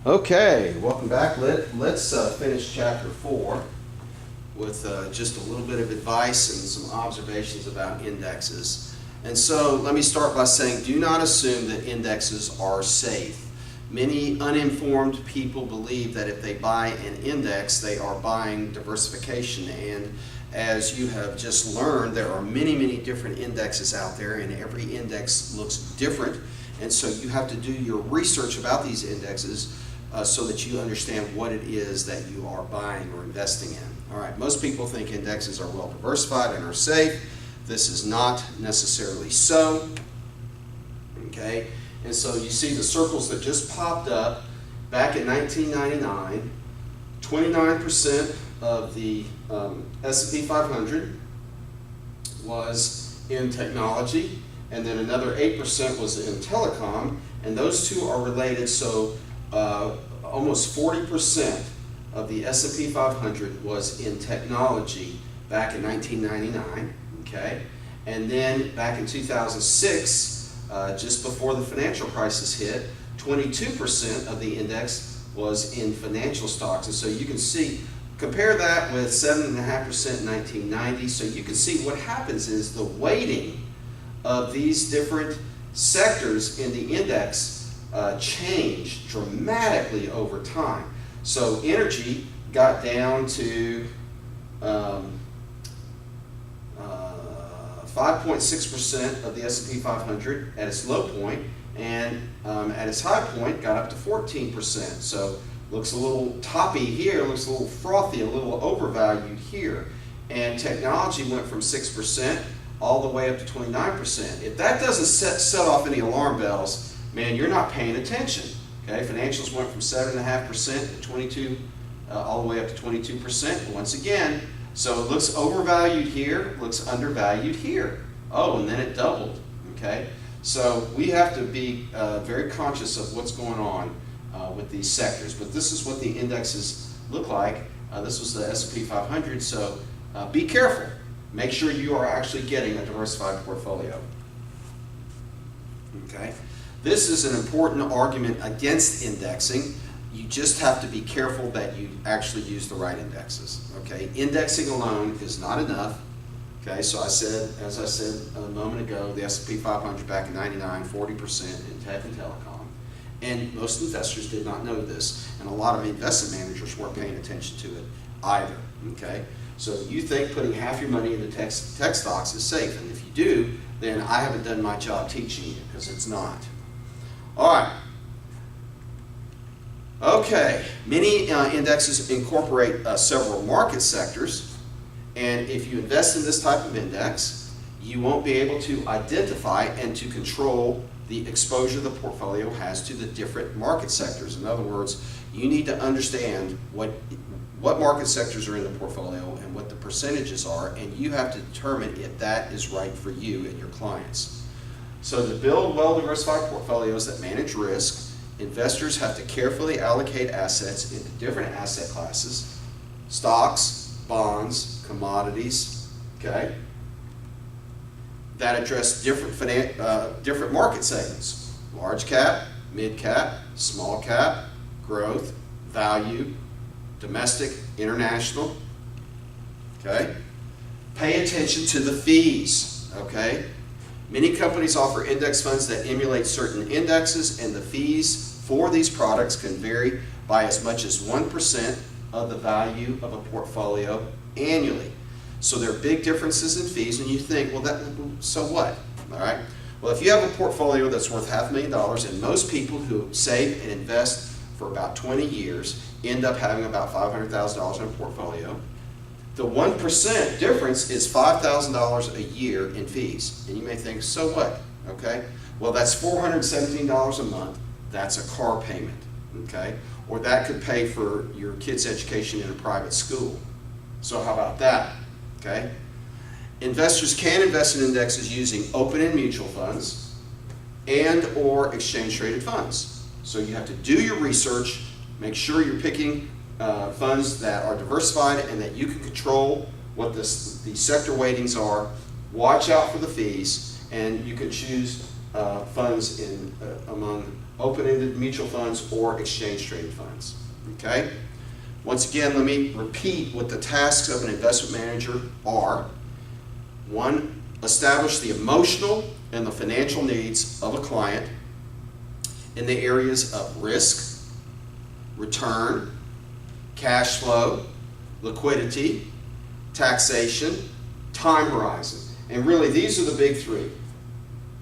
Okay, welcome back. Let's finish chapter 4 with just a little bit of advice and some observations about indexes. And so let me start by saying, do not assume that indexes are safe. Many uninformed people believe that if they buy an index, they are buying diversification. And as you have just learned, there are many, many different indexes out there, and every index looks different. And so you have to do your research about these indexes so that you understand what it is that you are buying or investing in. All right, most people think indexes are well diversified and are safe. This is not necessarily so. Okay, and so you see the circles that just popped up back in 1999. 29% of the S&P 500 was in technology, and then another 8% was in telecom, and those two are related. So almost 40% of the S&P 500 was in technology back in 1999, okay? And then back in 2006, just before the financial crisis hit, 22% of the index was in financial stocks. And so you can see, compare that with 7.5% in 1990, so you can see what happens is the weighting of these different sectors in the index changed dramatically over time. So energy got down to 5.6% of the S&P 500 at its low point, and at its high point got up to 14%. So looks a little toppy here, looks a little frothy, a little overvalued here. And technology went from 6% all the way up to 29%. If that doesn't set off any alarm bells, man, you're not paying attention. Okay, financials went from 7.5% to 22, all the way up to 22%. Once again, so it looks overvalued here, looks undervalued here. Oh, and then it doubled. Okay, so we have to be very conscious of what's going on with these sectors. But this is what the indexes look like. This was the S&P 500. So be careful. Make sure you are actually getting a diversified portfolio. Okay. This is an important argument against indexing. You just have to be careful that you actually use the right indexes. Okay, indexing alone is not enough. Okay, so as I said a moment ago, the S&P 500 back in '99, 40% in tech and telecom, and most investors did not know this, and a lot of investment managers weren't paying attention to it either. Okay, so you think putting half your money into tech stocks is safe, and if you do, then I haven't done my job teaching you, because it's not. All right. Okay, many indexes incorporate several market sectors, and if you invest in this type of index, you won't be able to identify and to control the exposure the portfolio has to the different market sectors. In other words, you need to understand what market sectors are in the portfolio and what the percentages are, and you have to determine if that is right for you and your clients. So to build well-diversified portfolios that manage risk, investors have to carefully allocate assets into different asset classes: stocks, bonds, commodities, okay, that address different market segments: large cap, mid cap, small cap, growth, value, domestic, international. Okay, pay attention to the fees. Okay. Many companies offer index funds that emulate certain indexes, and the fees for these products can vary by as much as 1% of the value of a portfolio annually. So there are big differences in fees, and you think, well, so what? All right. Well, if you have a portfolio that's worth $500,000, and most people who save and invest for about 20 years end up having about $500,000 in a portfolio, the 1% difference is $5,000 a year in fees. And you may think, so what? Okay, well, that's $417 a month. That's a car payment. Okay, or that could pay for your kid's education in a private school. So how about that? Okay, investors can invest in indexes using open-end mutual funds and or exchange-traded funds. So you have to do your research, make sure you're picking funds that are diversified and that you can control what the sector weightings are. Watch out for the fees, and you can choose funds among open-ended mutual funds or exchange traded funds. Okay? Once again, let me repeat what the tasks of an investment manager are. One, establish the emotional and the financial needs of a client in the areas of risk, return, cash flow, liquidity, taxation, time horizon. And really, these are the big three: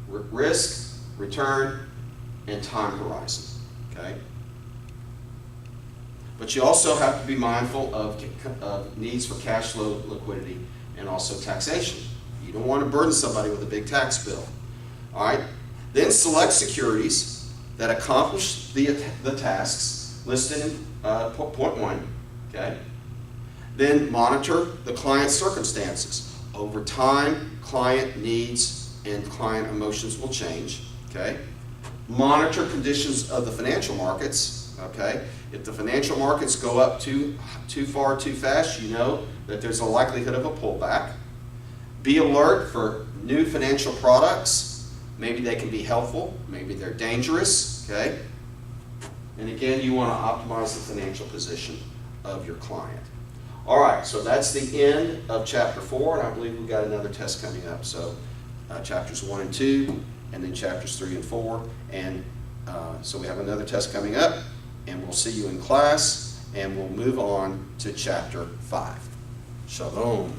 risk, return, and time horizon. Okay? But you also have to be mindful of needs for cash flow, liquidity, and also taxation. You don't want to burden somebody with a big tax bill. All right? Then select securities that accomplish the tasks listed in point 1. Okay? Then monitor the client's circumstances. Over time, client needs and client emotions will change. Okay? Monitor conditions of the financial markets. Okay? If the financial markets go up too far, too fast, you know that there's a likelihood of a pullback. Be alert for new financial products. Maybe they can be helpful, maybe they're dangerous. Okay? And again, you want to optimize the financial position of your client. All right, so that's the end of chapter 4, and I believe we've got another test coming up. So chapters 1 and 2, and then chapters 3 and 4, and so we have another test coming up, and we'll see you in class, and we'll move on to chapter 5. Shalom.